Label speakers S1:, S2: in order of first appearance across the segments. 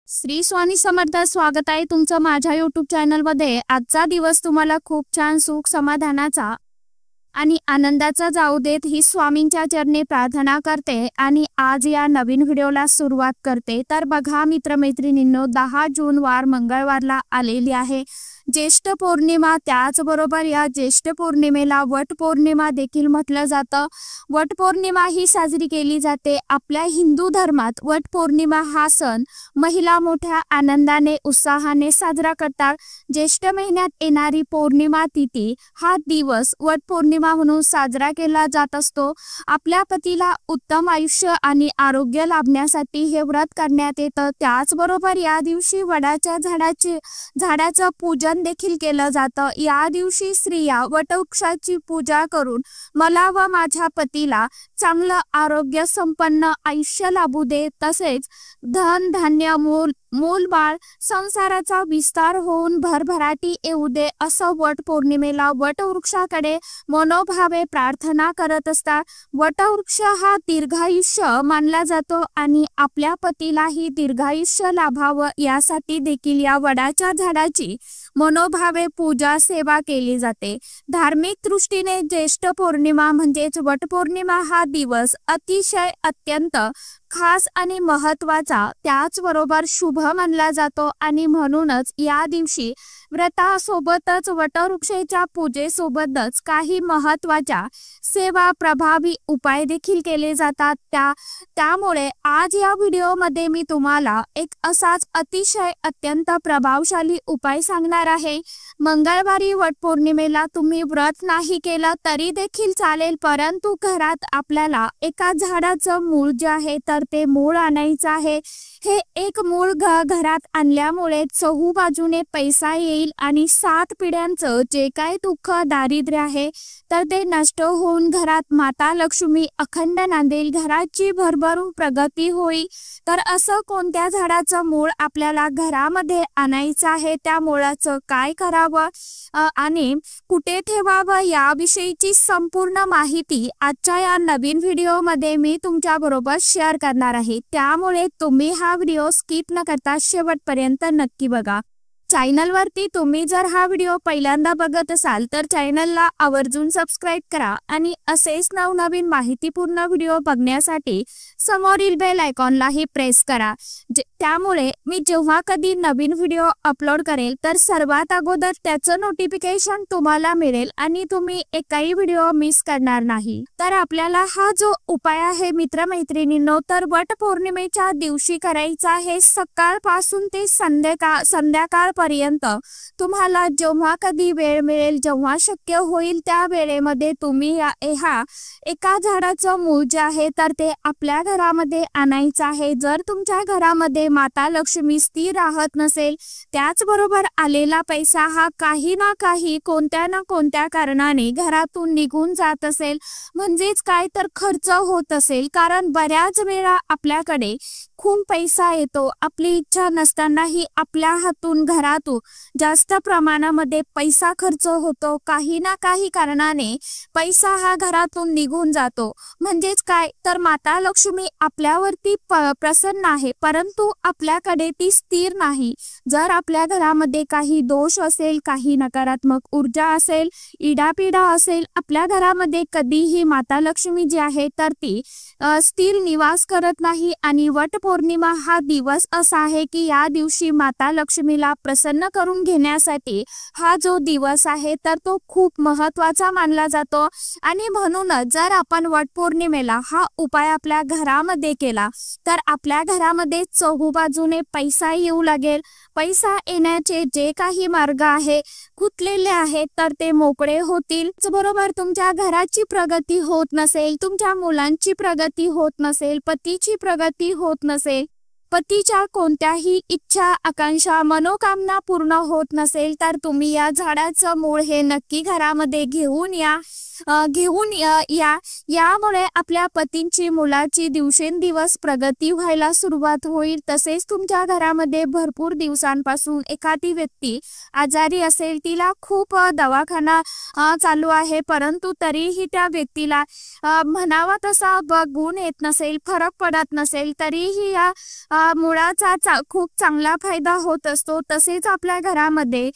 S1: श्री स्वामी समर्थ स्वागत आहे तुमचं माझ्या YouTube चॅनल मध्ये। आजचा दिवस तुम्हाला खूप छान सुख समाधानाचा आणि आनंदाचा जाऊ देत ही स्वामींच्या चरणी प्रार्थना करते आणि आज या नवीन व्हिडिओला सुरुवात करते। तर बघा मित्रमैत्रिणींनो, 10 जून वार मंगळवारला आलेली आहे ज्येष्ठ पौर्णिमा। त्याचबरोबर या ज्येष्ठ पौर्णिमेला वट पौर्णिमा देखील म्हटलं जातं। वट पौर्णिमा ही साजरी केली जाते आपल्या हिंदू धर्मात। वट पौर्णिमा हा सण महिला मोठ्या आनंदाने उत्साहाने साजरा करतात। ज्येष्ठ महिन्यात येणारी पौर्णिमा तिथी हा दिवस वट पौर्णिमा म्हणून साजरा केला जात असतो। आपल्या पतीला उत्तम आयुष्य आणि आरोग्य लाभण्यासाठी हे व्रत करण्यात येतं। त्याचबरोबर या दिवशी वडाच्या झाडाचं पूजन देखील केलं जातं। या दिवशी स्त्रिया वटवृक्षाची पूजा करून मला व माझ्या पतीला चांगलं आरोग्य संपन्न आयुष्य लाभू दे, तसेच धन धान्य मूलबाळ संसाराचा विस्तार होऊन भरभराटी येऊ दे असं वट पौर्णिमेला वटवृक्षाकडे मनोभावे प्रार्थना करत असतात। वटवृक्ष हा दीर्घायुष्य मानला जातो आणि आपल्या पतीलाही दीर्घायुष्य लाभावं यासाठी देखील या वडाच्या झाडाची मनोभावे पूजा सेवा केली जाते। धार्मिक दृष्टीने ज्येष्ठ पौर्णिमा म्हणजेच वटपौर्णिमा हा दिवस अतिशय अत्यंत खास आणि महत्त्वाचा त्याचबरोबर शुभ मानला जातो आणि म्हणूनच या दिवशी व्रतासोबतच वटवृक्षाच्या पूजेसोबतच काही महत्त्वाच्या सेवा प्रभावी उपाय देखील केले जातात। त्यामुळे आज या व्हिडिओमध्ये मी तुम्हाला एक असाच अतिशय अत्यंत प्रभावशाली उपाय सांगणार आहे। मंगळवारी वटपौर्णिमेला तुम्ही व्रत नाही केलं तरी देखील चालेल, परंतु घरात आपल्याला एका झाडाचं मूळ जे आहे तर ते मूळ आणायचं आहे। हे एक मूळ घरात आणल्यामुळे चहूबाजूने पैसा येईल आणि 7 पिढ्यांचं जे काही दुःख दारिद्र्य आहे तर ते नष्ट होऊन घरात माता लक्ष्मी अखंड नांदेल, घराची भरभरून प्रगती होईल। तर असं कोणत्या झाडाचं मूळ आपल्याला घरामध्ये आणायचं आहे, त्या मुळाचं काय करावं आणि कुठे ठेवावं याविषयीची संपूर्ण माहिती आजच्या या नवीन व्हिडिओमध्ये मी तुमच्या बरोबर शेअर करणार आहे। त्यामुळे तुम्ही हा व्हिडिओ स्किप न करता शेवटपर्यंत नक्की बघा। चॅनलवरती तुम्ही जर हा व्हिडिओ पहिल्यांदा बघत असाल तर चॅनलला आवर्जून सबस्क्राइब करा आणि असेच नवनवीन माहितीपूर्ण व्हिडिओ बघण्यासाठी समोरील बेल आयकॉनलाही प्रेस करा। त्यामुळे मी जेव्हा कधी नवीन व्हिडिओ अपलोड करेल तर सर्वात अगोदर त्याचं नोटिफिकेशन तुम्हाला मिळेल आणि तुम्ही एकही व्हिडिओ मिस करणार नाही। तर आपल्याला हा जो उपाय आहे मित्रमैत्रिणींनो, तर वट पौर्णिमेच्या दिवशी करायचा आहे। सकाळपासून ते संध्याकाळपर्यंत तुम्हाला जेव्हा कधी वेळ मिळेल, जेव्हा शक्य होईल त्या वेळेमध्ये तुम्ही हा एका झाडाचं मूळ जे आहे तर ते आपल्या घरामध्ये आणायचं आहे। जर तुमच्या घरामध्ये माता लक्ष्मी स्थिर राहत नसेल, त्याचबरोबर आलेला पैसा हा काही ना काही कोणत्या ना कोणत्या कारणाने घरातून निघून जात असेल, म्हणजेच काय तर खर्च होत असेल, कारण बऱ्याच वेळा आपल्याकडे खूप पैसा येतो, आपली इच्छा नसतानाही आपल्या हातून घरातून जास्त प्रमाणामध्ये पैसा खर्च होतो। काही ना काही कारणाने पैसा हा घरातून निघून जातो, म्हणजेच काय तर माता लक्ष्मी आपल्यावरती प्रसन्न आहे परंतु आपल्याकडे ती स्थिर नाही। जर आपल्या घरामध्ये काही दोष असेल, काही नकारात्मक ऊर्जा असेल, इडापिडा असेल, आपल्या घरामध्ये कधीही माता लक्ष्मी जी आहे तर ती स्थिर निवास करत नाही। आणि वट पौर्णिमा हा दिवस असा आहे की या दिवशी माता लक्ष्मीला प्रसन्न करून घेण्यासाठी हा जो दिवस आहे तर तो खूप महत्त्वाचा मानला जातो। आणि म्हणूनच जर आपण वट पौर्णिमेला हा उपाय आपल्या घरामध्ये केला तर आपल्या घरामध्ये चहूबाजूने पैसा येऊ लागेल। पैसा येण्याचे जे काही मार्ग आहे गुंतलेले आहेत तर ते मोकळे होतील। बरोबर तुमच्या घराची प्रगती होत नसेल, तुमच्या मुलांची प्रगती होत नसेल, पतीची प्रगती होत नसेल, पतीच्या कोणत्याही इच्छा आकांक्षा मनोकामना पूर्ण होत नसेल तर तुम्ही या झाडाचं मूळ हे नक्की घरामध्ये घेऊन या घेऊन यामुळे आपल्या पतींची मुलाची दिवसेंदिवस प्रगती व्हायला सुरुवात होईल। तसेच तुमच्या घरामध्ये भरपूर दिवसांपासून एखादी व्यक्ती आजारी असेल, तिला खूप दवाखाना चालू आहे, परंतु तरीही त्या व्यक्तीला म्हणावा तसा गुण येत नसेल, फरक पडत नसेल, तरीही या मुळाचा खूप चांगला फायदा होत असतो। तसेच आपल्या घरामध्ये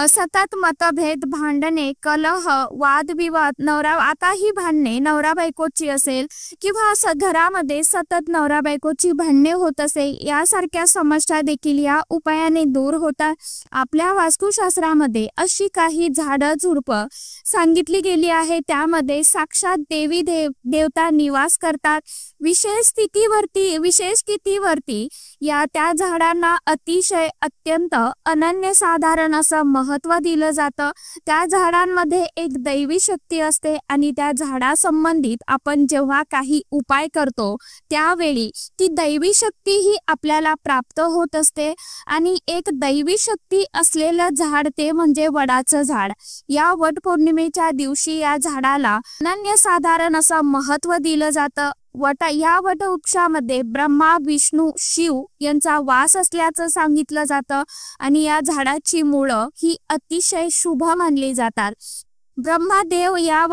S1: सतत मतभेद, भांडणे, कलह, वादविवाद, आता ही भांडणे नवरा बायकोची असेल किंवा घरामध्ये सतत नवरा बायकोची भांडणे होत असेल, यासारख्या समस्या देखील या उपायाने दूर होतात। आपल्या वास्तुशास्त्रामध्ये अशी काही झाडं झुडपं सांगितली गेली आहे, त्यामध्ये साक्षात देवी देवता निवास करतात। विशेष स्थितीवरती त्या झाडांना अतिशय अत्यंत अनन्यसाधारण असं महत्त्व दिलं जातं। त्या झाडांमध्ये एक दैवी शक्ती असते आणि त्या झाडासंबंधित आपण जेव्हा काही उपाय करतो त्यावेळी ती दैवी शक्ती ही आपल्याला प्राप्त होत असते। आणि एक दैवी शक्ती असलेलं झाड ते म्हणजे वडाचं झाड। या वट पौर्णिमेच्या दिवशी या झाडाला अनन्यसाधारण असं महत्त्व दिलं जातं। या वटवृक्षामध्ये ब्रह्मा, विष्णू, शिव यांचा वास असल्याचं सांगितलं जातं आणि या झाडाची मुळं ही अतिशय शुभ मानली जातात। ब्रह्मदेव या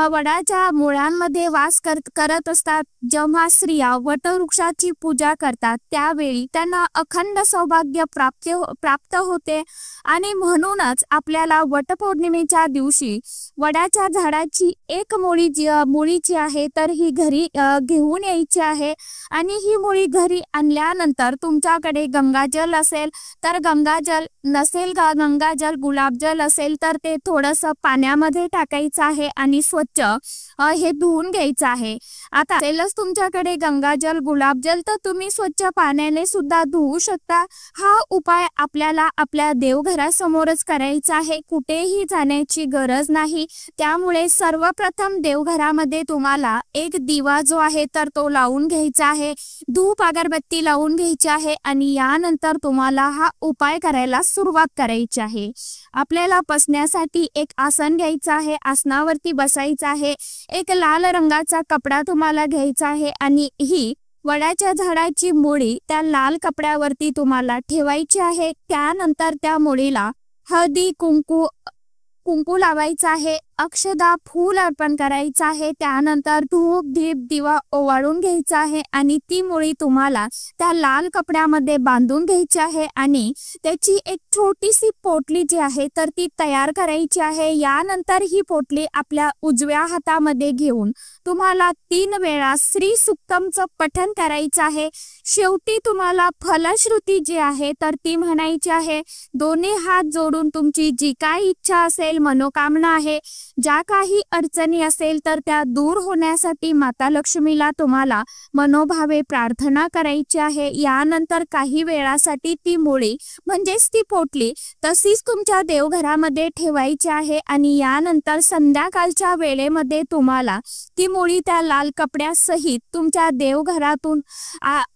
S1: वडाच्या मुळांमध्ये वास करत असतात। जेव्हा स्त्रिया वटवृक्षाची पूजा करतात त्यावेळी त्यांना अखंड सौभाग्य प्राप्त होते आणि म्हणूनच आपल्याला वटपौर्णिमेच्या दिवशी वडाच्या झाडाची एक मुळीची आहे तर ही घरी घेऊन यायची आहे। आणि ही मुळी घरी आणल्यानंतर तुमच्याकडे गंगाजल असेल तर गंगाजल, नसेल गंगाजल, गुलाबजल असेल तर ते थोडंसं पाण्यामध्ये टाकायचं आहे आणि स्वच्छ हे धुवून घ्यायचं आहे। आता असेलच तुमच्याकडे गंगाजल, गुलाबजल तर तुम्ही स्वच्छ पाण्याने सुद्धा धुवू शकता। हा उपाय आपल्याला आपल्या देवघरासमोरच करायचा आहे, कुठेही जाण्याची गरज नाही। त्यामुळे सर्वप्रथम देवघरामध्ये तुम्हाला एक दिवा जो आहे तर तो लावून घ्यायचा आहे, धूप अगरबत्ती लावून घ्यायची आहे आणि यानंतर तुम्हाला हा उपाय करायला सुरुवात करायची आहे। आपल्याला बसण्यासाठी एक आसन घ्यायचं आहे, आसनावरती बसायचं आहे। एक लाल रंगाचा कपडा तुम्हाला घ्यायचा आहे आणि ही वडाच्या झाडाची मुळी त्या लाल कपड्यावरती तुम्हाला ठेवायची आहे। त्यानंतर त्या मुळीला हळदी, कुंकू लावायचा आहे, अक्षदा, फूल अर्पण करायचं आहे। त्यानंतर धूप, दीप, दिवा ओवाळून घ्यायचा आहे आणि ती मुळी तुम्हाला त्या लाल कपड्यामध्ये बांधून घ्यायची आहे आणि त्याची एक छोटीशी पोटली जी आहे तर ती तयार करायची आहे। यानंतर ही पोटली आपल्या उजव्या हातामध्ये घेऊन तुम्हाला 3 वेळा श्री सुक्तमचं पठण करायचं आहे। शेवटी तुम्हाला फलश्रुती जी आहे तर ती म्हणायची आहे। दोन्ही हात जोडून तुमची जी काही इच्छा असेल, मनोकामना आहे, ज्या काही अडचणी असेल तर त्या दूर होण्यासाठी माता लक्ष्मीला तुम्हाला मनोभावे प्रार्थना करायची आहे। यानंतर काही वेळासाठी ती मुळी म्हणजेच ती पोटली तशीच तुमच्या देवघरामध्ये ठेवायची आहे आणि यानंतर संध्याकाळच्या वेळेमध्ये तुम्हाला ती मुळी त्या लाल कपड्यासहित तुमच्या देवघरातून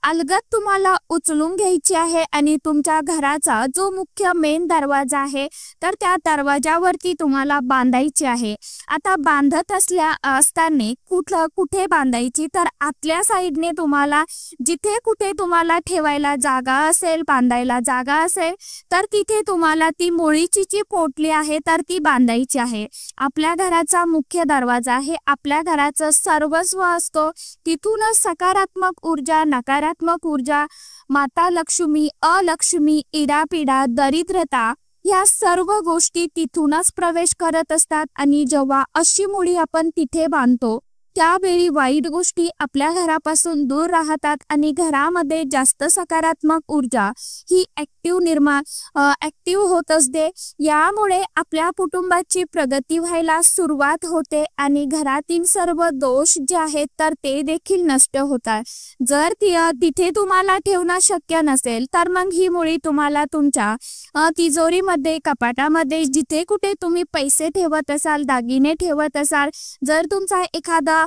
S1: अलगद तुम्हाला उचलून घ्यायची आहे आणि तुमच्या घराचा जो मुख्य मेन दरवाजा आहे तर त्या दरवाजावरती तुम्हाला बांधायची आहे। आता बांधत असताना कुठे बांधायची तर आतल्या साईडने तुम्हाला जिथे कुठे तुम्हाला ठेवायला जागा असेल, बांधायला जागा असेल तर तिथे तुम्हाला ती मुळीची जी पोटली आहे तर ती बांधायची आहे। आपल्या घराचा मुख्य दरवाजा आहे, आपल्या घराचं सर्वस्व असतो, तिथूनच सकारात्मक ऊर्जा, नकारात्मक ऊर्जा, माता लक्ष्मी, अलक्ष्मी, इडापिडा, दरिद्रता या सर्व गोष्टी तिथूनच प्रवेश करत असतात। आणि जेव्हा अशी मुळी आपण तिथे बांधतो त्यावेळी वाईट गोष्टी आपल्या घरापासून दूर राहतात आणि घरामध्ये जास्त सकारात्मक ऊर्जा ही ऍक्टिव्ह होत असते। यामुळे आपल्या कुटुंबाची प्रगती व्हायला सुरुवात होते आणि घरातील सर्व दोष जे आहेत तर ते देखील नष्ट होतात। जर तिथे तुम्हाला ठेवणं शक्य नसेल तर मग ही मुळी तुम्हाला तुमच्या तिजोरीमध्ये, कपाटामध्ये, जिथे कुठे तुम्ही पैसे ठेवत असाल, दागिने ठेवत असाल, जर तुमचा एखादा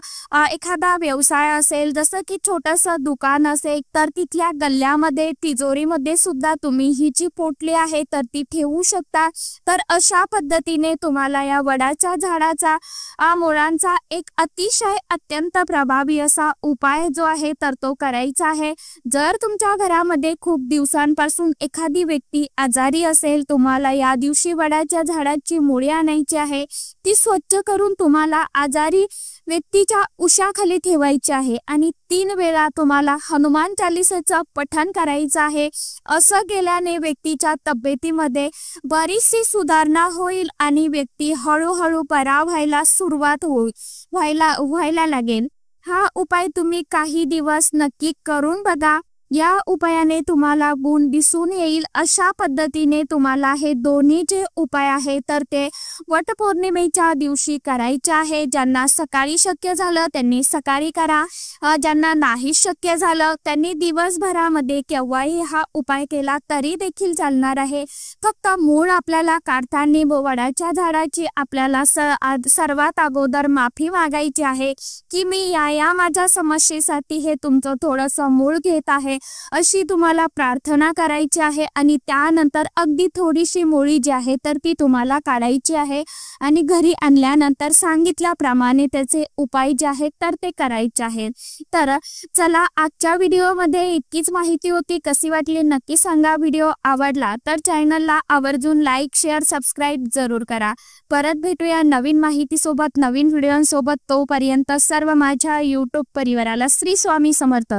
S1: एखादा व्यवसाय असेल, जसं की छोटंसं दुकान असेल, तर तिथल्या गल्ल्यामध्ये तिजोरीमध्ये सुद्धा तुम्ही ही जी पोटली आहे तर ती ठेवू शकता। तर अशा पद्धतीने तुम्हाला या वडाच्या झाडाचा मुळांचा एक अतिशय अत्यंत प्रभावी असा उपाय जो आहे तर तो करायचा आहे। जर तुमच्या घरामध्ये खूप दिवसांपासून एखादी व्यक्ती आजारी असेल, तुम्हाला या दिवशी वडाच्या झाडाची मुळे आणायची आहे, ती स्वच्छ करून तुम्हाला आजारी व्यक्तीच्या उशाखाली ठेवायची आहे आणि 3 वेळा तुम्हाला हनुमान चालीसाचं पठण करायचं आहे। असं केल्याने व्यक्तीच्या तब्येतीमध्ये बरीचशी सुधारणा होईल आणि व्यक्ती हळूहळू बरा व्हायला सुरुवात व्हायला लागेल। हा उपाय तुम्ही काही दिवस नक्की करून बघा। या उपायाने तुम्हाला गुण दिसून येईल। अशा पद्धतीने तुम्हाला हे दोन्ही जे उपाय आहे तर ते वटपौर्णिमेच्या दिवशी करायचे आहे। ज्यांना सकाळी शक्य झालं त्यांनी सकाळी करा, ज्यांना नाही शक्य झालं त्यांनी दिवसभरामध्ये केव्हाही हा उपाय केला तरी देखील चालणार आहे। फक्त मूळ आपल्याला काढताना वडाच्या झाडाची आपल्याला सर्वात अगोदर माफी मागायची आहे की मी या माझ्या समस्येसाठी हे तुमचं थोडंसं मूळ घेत आहे, अशी तुम्हाला प्रार्थना करायची आहे आणि त्यानंतर अगदी थोडीशी मुळी जी आहे तर ती तुम्हाला काढायची आहे आणि घरी आणल्यानंतर सांगितल्याप्रमाणे त्याचे उपाय जे आहेत तर ते करायचे आहेत। तर चला, आजच्या व्हिडिओमध्ये इतकीच माहिती होती। कशी वाटली नक्की सांगा। व्हिडिओ आवडला तर चॅनलला आवर्जून लाईक, शेअर, सबस्क्राईब जरूर करा। परत भेटूया नवीन माहितीसोबत, नवीन व्हिडिओसोबत। तोपर्यंत सर्व माझ्या यूट्यूब परिवाराला श्री स्वामी समर्थ।